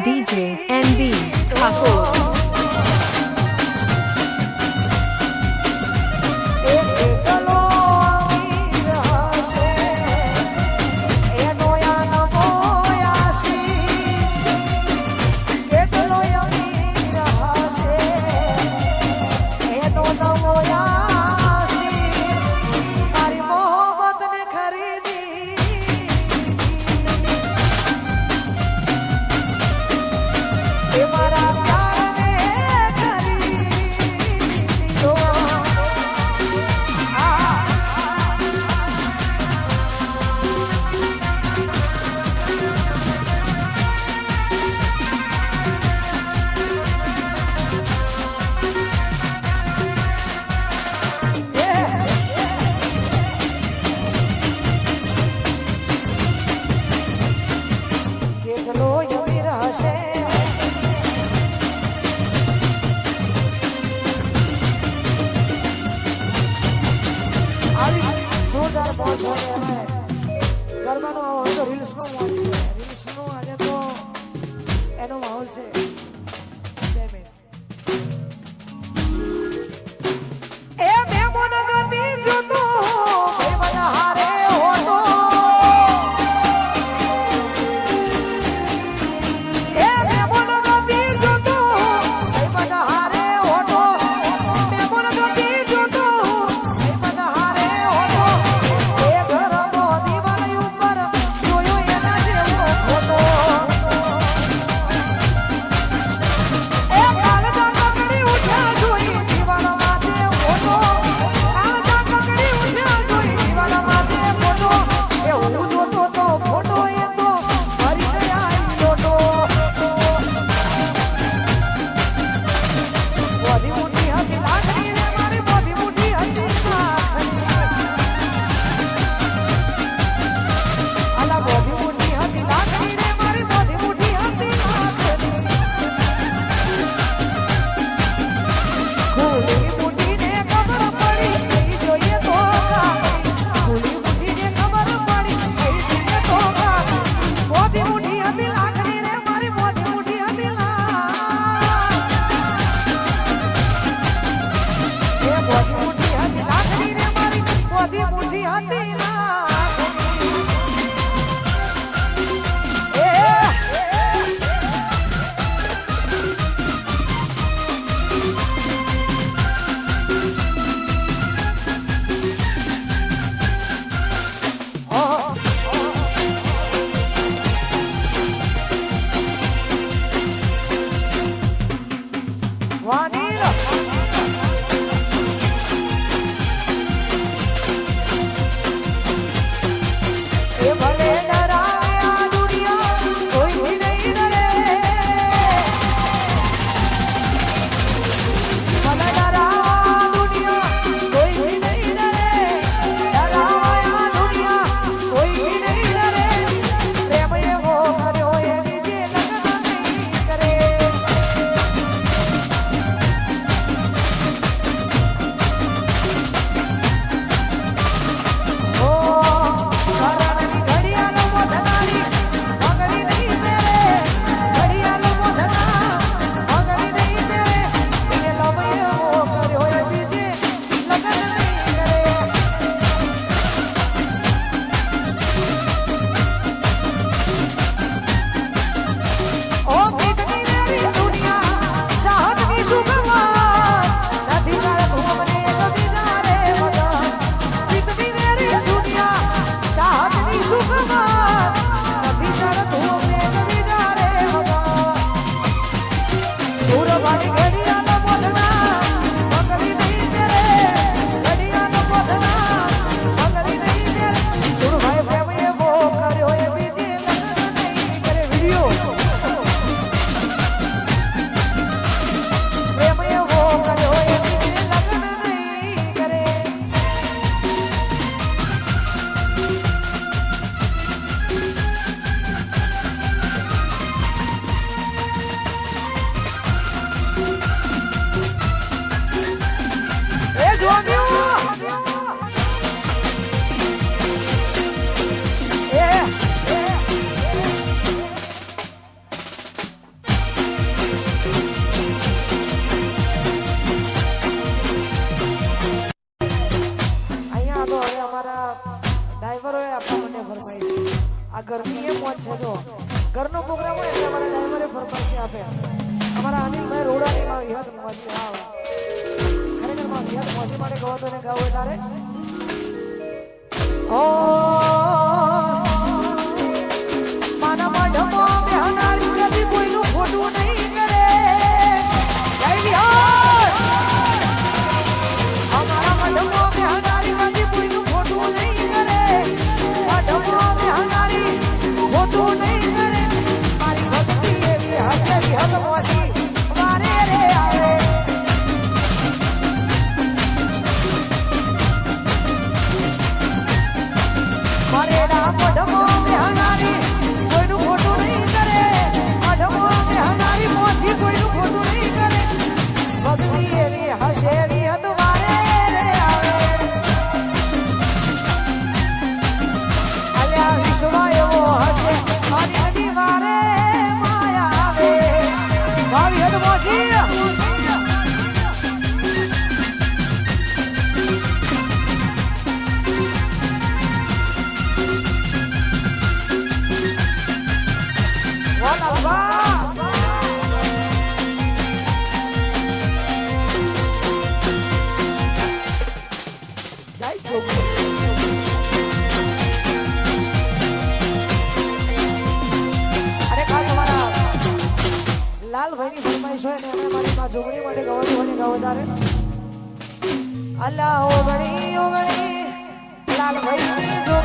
DJ NB Thakur. મારા આપે અમારા અનિલભાઈ રોડાની માં વિહત મોજી આવ ખરેખર માં વિહત મોજી માટે કહો તો ને ગાવ તારે ઓ માના મઢમો બેહનારી કદી કોઈનું ખોટું નહીં કરે જય વિહાર અમારા મઢમો બેહનારી કદી કોઈનું ખોટું નહીં કરે મઢમો બેહનારી ખોટું નહીં કરે મારી ભક્તિ એવી હશે વિહત મોજી વારે રે આવે મારે રામ મઢમો બેહનારી કોઈનું ખોટું નહીં કરે મઢમો બેહનારી મોજી કોઈનું ખોટું નહીં કરે ભક્તિ એવી હશે વિહત વારે રે આવે અલ્યા વિશ્વ એવો હશે મારી નદી વારે માયા આવે ભાવી હદ મોજી લાલભાઈની ફરમાઈશ હોય ને અમે મારી માં જોગણી માટે ગવાતું હોય ને ગાવ તારે અલ્લાહ ઓગણી લાલભાઈની